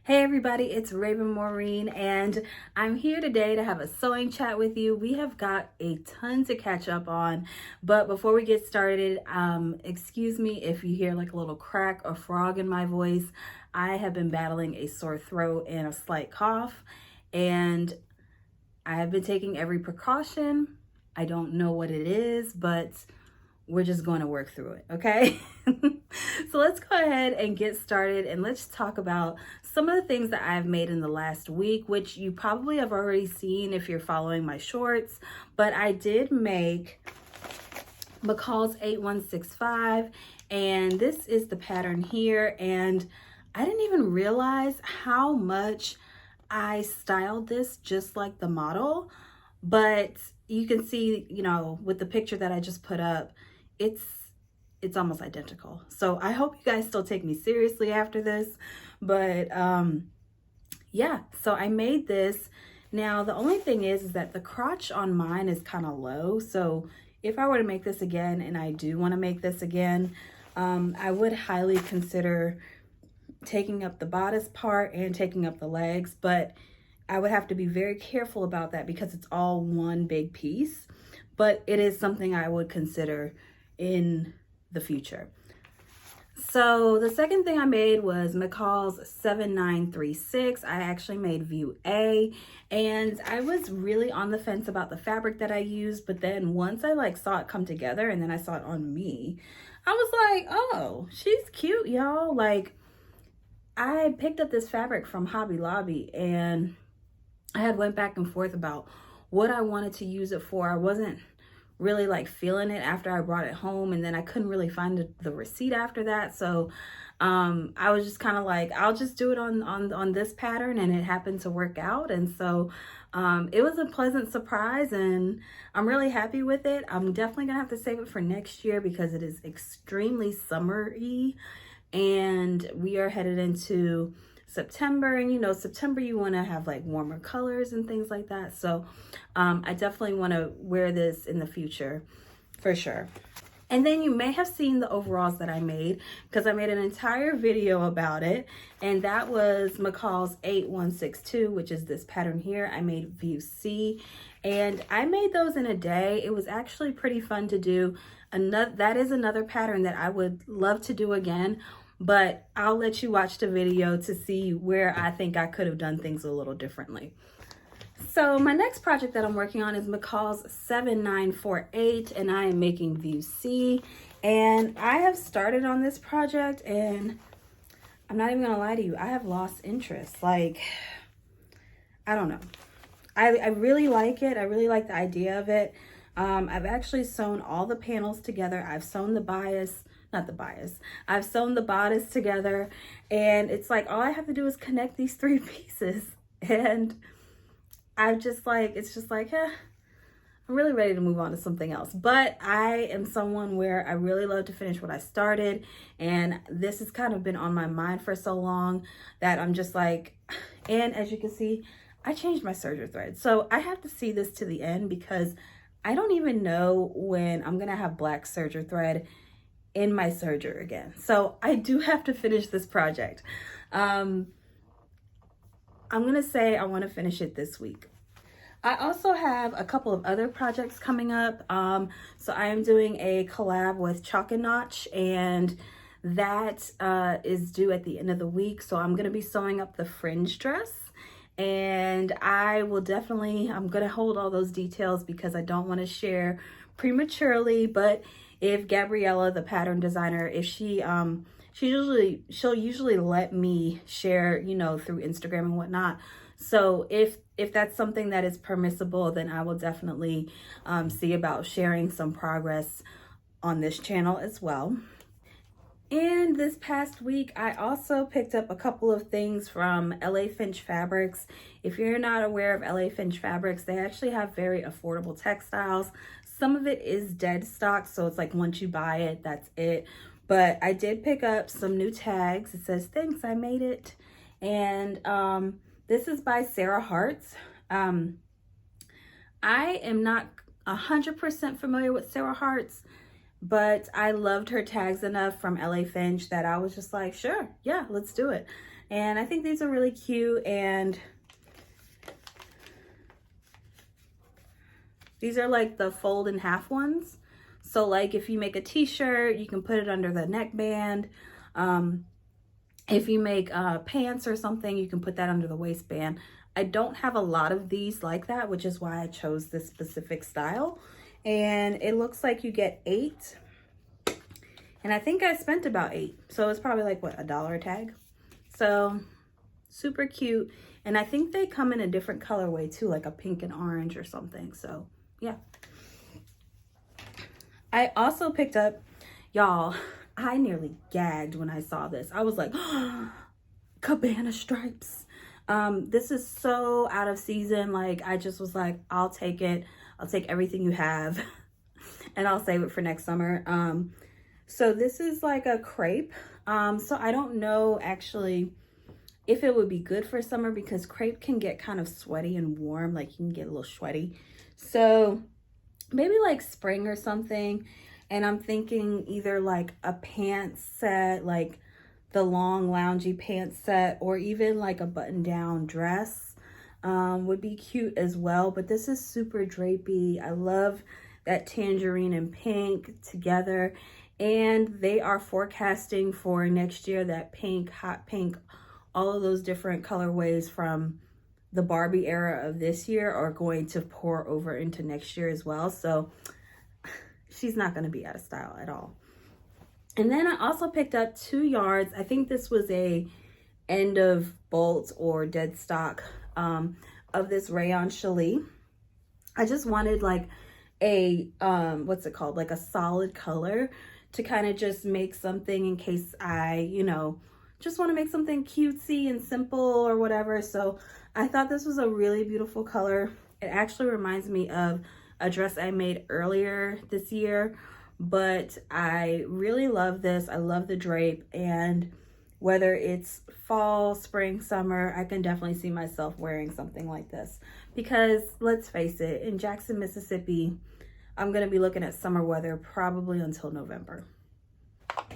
Hey everybody, it's Raven Maureen, and I'm here today to have a sewing chat with you. We have got a ton to catch up on, but before we get started, excuse me if you hear like a little crack or frog in my voice. I have been battling a sore throat and a slight cough, and I have been taking every precaution. I don't know what it is, but we're just going to work through it, okay? So let's go ahead and get started, and let's talk about some of the things that I've made in the last week, which you probably have already seen if you're following my shorts. But I did make McCall's 8165, and this is the pattern here, and I didn't even realize how much I styled this just like the model. But you can see, you know, with the picture that I just put up, it's almost identical. So I hope you guys still take me seriously after this. But yeah, so I made this. Now the only thing is that the crotch on mine is kind of low. So if I were to make this again, and I do want to make this again, I would highly consider taking up the bodice part and taking up the legs, but I would have to be very careful about that because it's all one big piece. But it is something I would consider in the future. So the second thing I made was McCall's 7936. I actually made view A, and I was really on the fence about the fabric that I used, but then once I like saw it come together and then I saw it on me, I was like, oh, she's cute, y'all. Like, I picked up this fabric from Hobby Lobby, and I had went back and forth about what I wanted to use it for. I wasn't really like feeling it after I brought it home, and then I couldn't really find the receipt after that. So I was just kind of like, I'll just do it on this pattern, and it happened to work out. And so it was a pleasant surprise, and I'm really happy with it. I'm definitely gonna have to save it for next year because it is extremely summery, and we are headed into September, and you know, September you want to have like warmer colors and things like that. So I definitely want to wear this in the future for sure. And then you may have seen the overalls that I made, because I made an entire video about it, and that was McCall's 8162, which is this pattern here. I made view C, and I made those in a day. It was actually pretty fun to do. That is another pattern that I would love to do again, but I'll let you watch the video to see where I think I could have done things a little differently. So my next project that I'm working on is McCall's 7948, and I am making view C. And I have started on this project, and I'm not even gonna lie to you, I have lost interest. Like, I don't know. I really like it. I really like the idea of it. I've actually sewn all the panels together. I've sewn the bias, I've sewn the bodice together, and it's like all I have to do is connect these three pieces, and I'm just like, it's just like, I'm really ready to move on to something else. But I am someone where I really love to finish what I started, and this has kind of been on my mind for so long that I'm just like, and as you can see, I changed my serger thread. So I have to see this to the end, because I don't even know when I'm gonna have black serger thread in my serger again. So I do have to finish this project. I'm gonna say I want to finish it this week. I also have a couple of other projects coming up. So I am doing a collab with Chalk and Notch, and that is due at the end of the week. So I'm gonna be sewing up the fringe dress, and I will definitely, I'm gonna hold all those details because I don't want to share prematurely. But if Gabriella, the pattern designer, if she'll usually let me share, you know, through Instagram and whatnot. So if that's something that is permissible, then I will definitely see about sharing some progress on this channel as well. And this past week, I also picked up a couple of things from Finch Fabrics. If you're not aware of Finch Fabrics, they actually have very affordable textiles. Some of it is dead stock, so it's like once you buy it, that's it. But I did pick up some new tags. It says, "Thanks, I made it." And this is by Sarah Hartz. I am not 100% familiar with Sarah Hartz, but I loved her tags enough from Finch that I was just like, sure, yeah, let's do it. And I think these are really cute, and these are like the fold in half ones. So like if you make a t-shirt, you can put it under the neckband. If you make pants or something, you can put that under the waistband. I don't have a lot of these like that, which is why I chose this specific style. And it looks like you get 8. And I think I spent about 8. So it's probably like, what, $1 a tag? So super cute. And I think they come in a different colorway too, like a pink and orange or something. So yeah. I also picked up, y'all, I nearly gagged when I saw this. I was like, oh, cabana stripes. This is so out of season. Like, I just was like, I'll take it. I'll take everything you have and I'll save it for next summer. So this is like a crepe. So I don't know actually if it would be good for summer, because crepe can get kind of sweaty and warm. Like, you can get a little sweaty. So maybe like spring or something. And I'm thinking either like a pants set, like the long loungy pants set, or even like a button down dress would be cute as well. But this is super drapey. I love that tangerine and pink together. And they are forecasting for next year that pink, hot pink, all of those different colorways from the Barbie era of this year are going to pour over into next year as well. So she's not going to be out of style at all. And then I also picked up 2 yards. I think this was a end of bolt or dead stock of this rayon challis. I just wanted like a, what's it called? Like a solid color to kind of just make something in case I, you know, just want to make something cutesy and simple or whatever. So I thought this was a really beautiful color. It actually reminds me of a dress I made earlier this year, but I really love this. I love the drape, and whether it's fall, spring, summer, I can definitely see myself wearing something like this, because let's face it, in Jackson, Mississippi, I'm going to be looking at summer weather probably until November.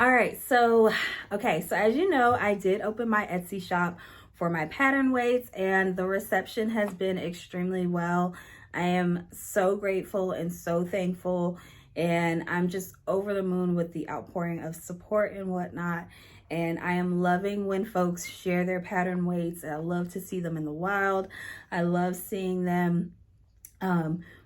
All right, so as you know, I did open my Etsy shop for my pattern weights, and the reception has been extremely well. I am so grateful and so thankful, and I'm just over the moon with the outpouring of support and whatnot. And I am loving when folks share their pattern weights. I love to see them in the wild. I love seeing them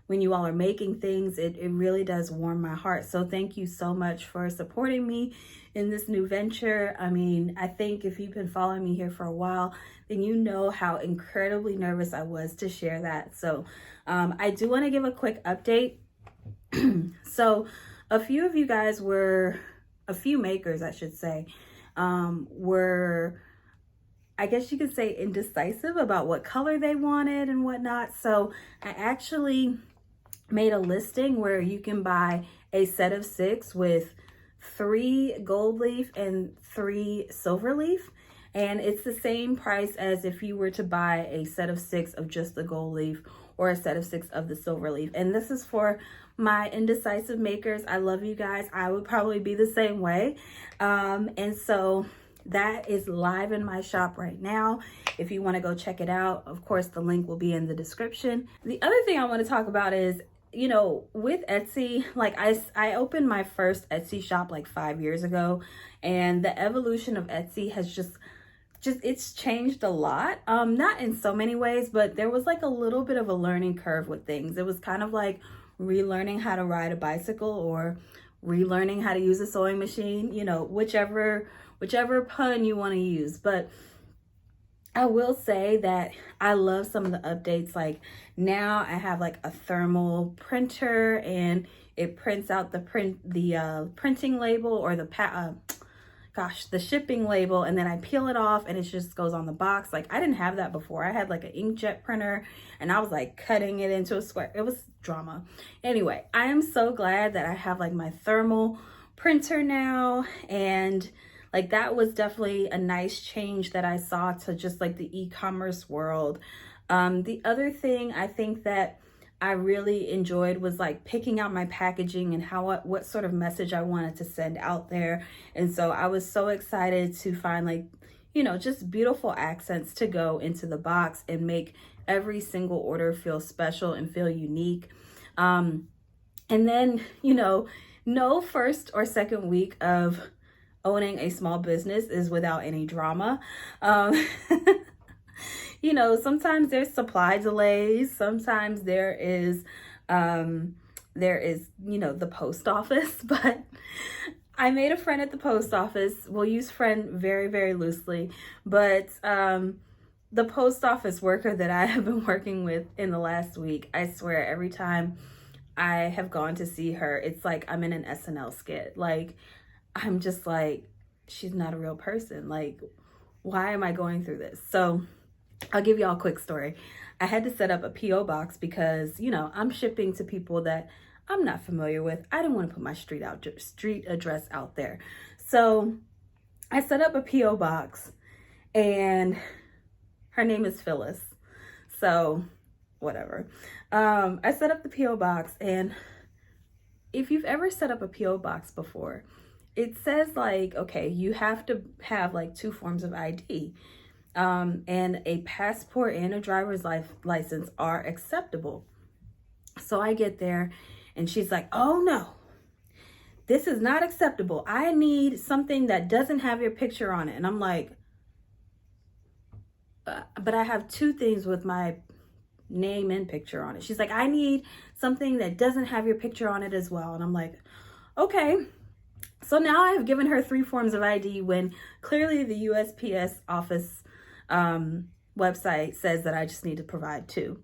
when you all are making things. It really does warm my heart. So thank you so much for supporting me in this new venture. I mean, I think if you've been following me here for a while, then you know how incredibly nervous I was to share that. So I do want to give a quick update. So a few of you guys were, a few makers, I should say, were, I guess you could say, indecisive about what color they wanted and whatnot. So I actually made a listing where you can buy a set of 6 with 3 gold leaf and 3 silver leaf. And it's the same price as if you were to buy a set of 6 of just the gold leaf or a set of 6 of the silver leaf. And this is for my indecisive makers. I love you guys. I would probably be the same way. And so that is live in my shop right now. If you want to go check it out, of course, the link will be in the description. The other thing I want to talk about is, you know, with Etsy, like I opened my first Etsy shop like 5 years ago, and the evolution of Etsy has just it's changed a lot. Not in so many ways, but there was like a little bit of a learning curve with things. It was kind of like relearning how to ride a bicycle or relearning how to use a sewing machine, you know, whichever pun you want to use. But I will say that I love some of the updates. Like now I have like a thermal printer, and it prints out the printing label or the shipping label, and then I peel it off and it just goes on the box. Like I didn't have that before. I had like an inkjet printer and I was like cutting it into a square. It was drama. Anyway, I am so glad that I have like my thermal printer now, and like that was definitely a nice change that I saw to just like the e-commerce world. The other thing I think that I really enjoyed was like picking out my packaging and what sort of message I wanted to send out there. And so I was so excited to find like, you know, just beautiful accents to go into the box and make every single order feel special and feel unique. And then, you know, no first or second week of owning a small business is without any drama. You know, sometimes there's supply delays. Sometimes there is, you know, the post office, but I made a friend at the post office. We'll use friend very, very loosely, but the post office worker that I have been working with in the last week, I swear every time I have gone to see her, it's like I'm in an SNL skit. Like, I'm just like, she's not a real person. Like, why am I going through this? So I'll give y'all a quick story. I had to set up a P.O. box because, you know, I'm shipping to people that I'm not familiar with. I didn't want to put my street address out there. So I set up a P.O. box, and her name is Phyllis. So whatever. I set up the P.O. box, and if you've ever set up a P.O. box before, it says like, okay, you have to have like 2 forms of ID. And a passport and a driver's license are acceptable. So I get there and she's like, oh no, this is not acceptable. I need something that doesn't have your picture on it. And I'm like, but I have 2 things with my name and picture on it. She's like, I need something that doesn't have your picture on it as well. And I'm like, okay. So now I have given her 3 forms of ID when clearly the USPS office website says that I just need to provide 2,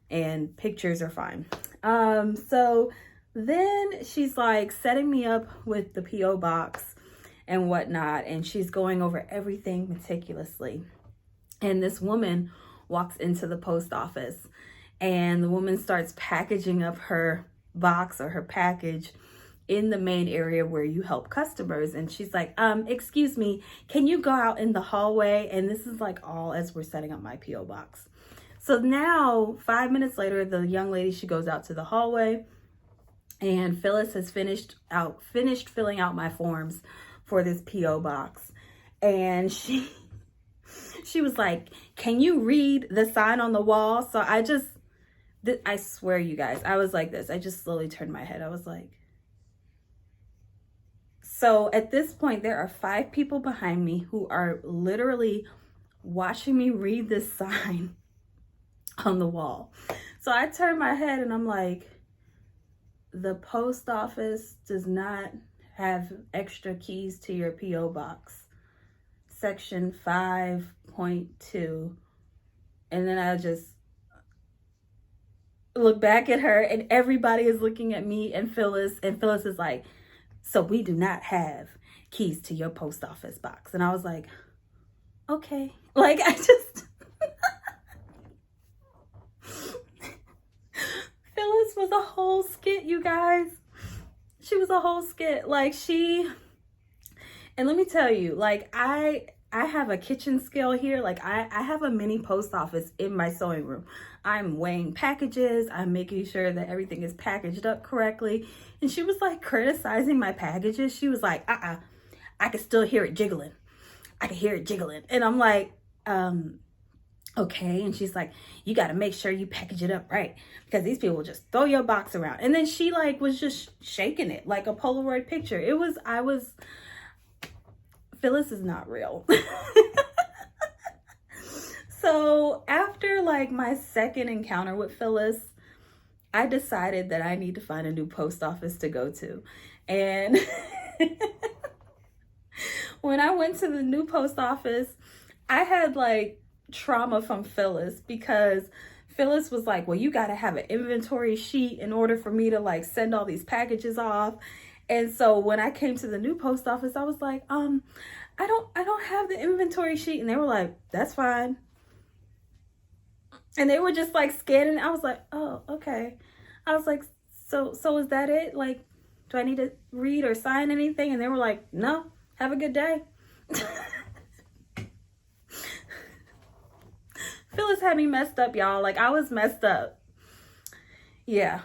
and pictures are fine. So then she's like setting me up with the P.O. box and whatnot, and she's going over everything meticulously. And this woman walks into the post office, and the woman starts packaging up her box or her package in the main area where you help customers. And she's like, excuse me, can you go out in the hallway? And this is like all as we're setting up my P.O. box. So now 5 minutes later, the young lady, she goes out to the hallway, and Phyllis has finished filling out my forms for this P.O. box. And she was like, can you read the sign on the wall? So I swear you guys, I was like this. I just slowly turned my head. I was like, so at this point, there are 5 people behind me who are literally watching me read this sign on the wall. So I turn my head and I'm like, the post office does not have extra keys to your P.O. box. Section 5.2. And then I just look back at her, and everybody is looking at me and Phyllis is like, so we do not have keys to your post office box. And I was like, okay. Like, I just, Phyllis was a whole skit, you guys. She was a whole skit. Like, and let me tell you, like, I have a kitchen scale here. Like, I have a mini post office in my sewing room. I'm weighing packages. I'm making sure that everything is packaged up correctly. And she was like criticizing my packages. She was like, I can still hear it jiggling. I can hear it jiggling. And I'm like, okay. And she's like, you got to make sure you package it up right, because these people will just throw your box around. And then she like was just shaking it like a Polaroid picture. Phyllis is not real. So after like my second encounter with Phyllis, I decided that I need to find a new post office to go to. And when I went to the new post office, I had like trauma from Phyllis, because Phyllis was like, well, you got to have an inventory sheet in order for me to like send all these packages off. And so when I came to the new post office, I was like, I don't have the inventory sheet. And they were like, that's fine. And they were just like scanning. I was like, oh, okay. I was like, so is that it? Like, do I need to read or sign anything? And they were like, no, have a good day. Phyllis had me messed up, y'all. Like, I was messed up. Yeah.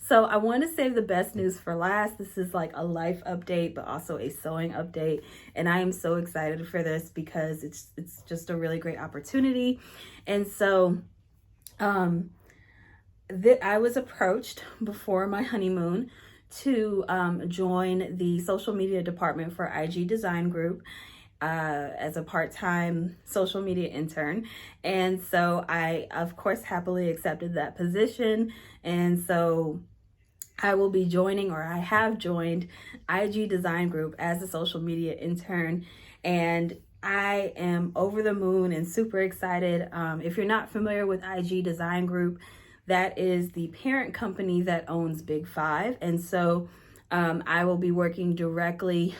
So I want to save the best news for last. This is like a life update, but also a sewing update. And I am so excited for this because it's just a really great opportunity. And so I was approached before my honeymoon to join the social media department for IG Design Group as a part-time social media intern. And so I, of course, happily accepted that position. And so I will be joining, or I have joined, IG Design Group as a social media intern. And I am over the moon and super excited. If you're not familiar with IG Design Group, that is the parent company that owns Big Five. And so I will be working directly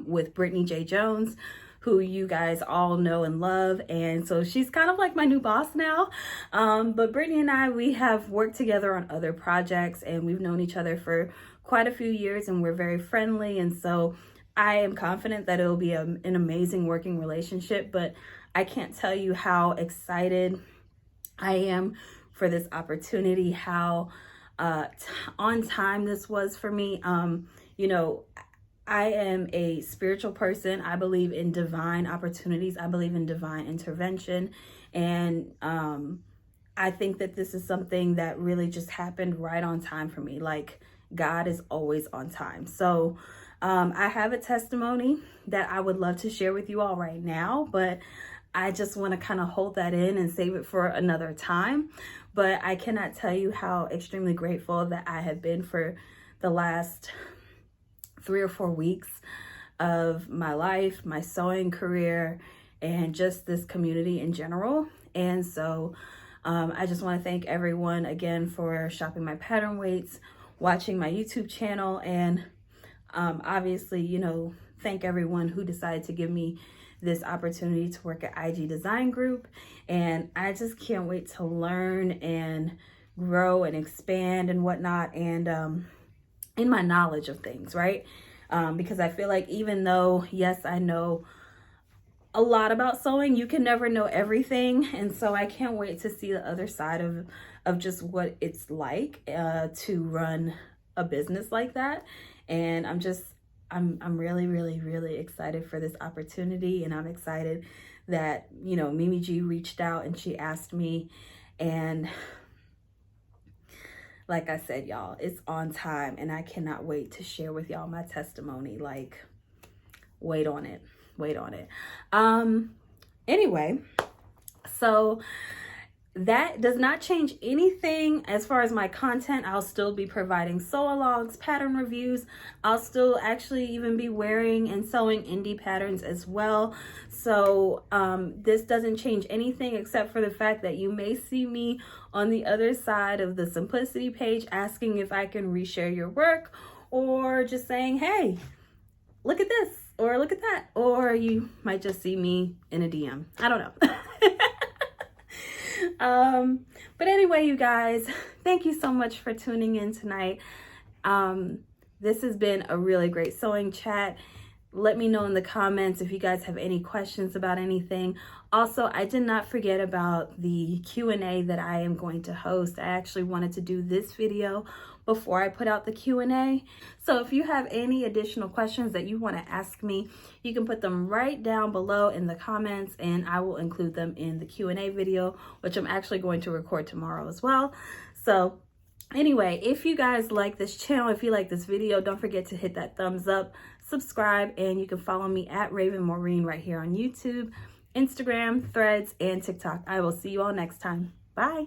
with Brittany J. Jones, who you guys all know and love. And so she's kind of like my new boss now. But Brittany and I, we have worked together on other projects, and we've known each other for quite a few years, and we're very friendly. And so I am confident that it'll be an amazing working relationship. But I can't tell you how excited I am for this opportunity, how on time this was for me. You know, I am a spiritual person. I believe in divine opportunities. I believe in divine intervention. And I think that this is something that really just happened right on time for me. Like, God is always on time. So I have a testimony that I would love to share with you all right now, but I just want to kind of hold that in and save it for another time. But I cannot tell you how extremely grateful that I have been for the last 3 or 4 weeks of my life, my sewing career, and just this community in general. And so I just want to thank everyone again for shopping my pattern weights, watching my YouTube channel, and obviously, you know, thank everyone who decided to give me this opportunity to work at IG Design Group. And I just can't wait to learn and grow and expand and whatnot, and in my knowledge of things, right? Because I feel like even though, yes, I know a lot about sewing, you can never know everything. And so I can't wait to see the other side of just what it's like to run a business like that. And I'm really, really, really excited for this opportunity. And I'm excited that, you know, Mimi G reached out and she asked me. And like I said, y'all, it's on time. And I cannot wait to share with y'all my testimony. Like, wait on it. Wait on it. Anyway, so that does not change anything as far as my content. I'll still be providing sew-alongs, pattern reviews. I'll still actually even be wearing and sewing indie patterns as well. So this doesn't change anything except for the fact that you may see me on the other side of the Simplicity page asking if I can reshare your work, or just saying, hey, look at this, or look at that. Or you might just see me in a DM. I don't know. But anyway, you guys, thank you so much for tuning in tonight. This has been a really great sewing chat. Let me know in the comments if you guys have any questions about anything. Also, I did not forget about the Q&A that I am going to host. I actually wanted to do this video before I put out the Q&A. So if you have any additional questions that you want to ask me, you can put them right down below in the comments, and I will include them in the Q&A video, which I'm actually going to record tomorrow as well. So anyway, if you guys like this channel, if you like this video, don't forget to hit that thumbs up, subscribe, and you can follow me at Raven Maureen right here on YouTube, Instagram, Threads, and TikTok. I will see you all next time. Bye.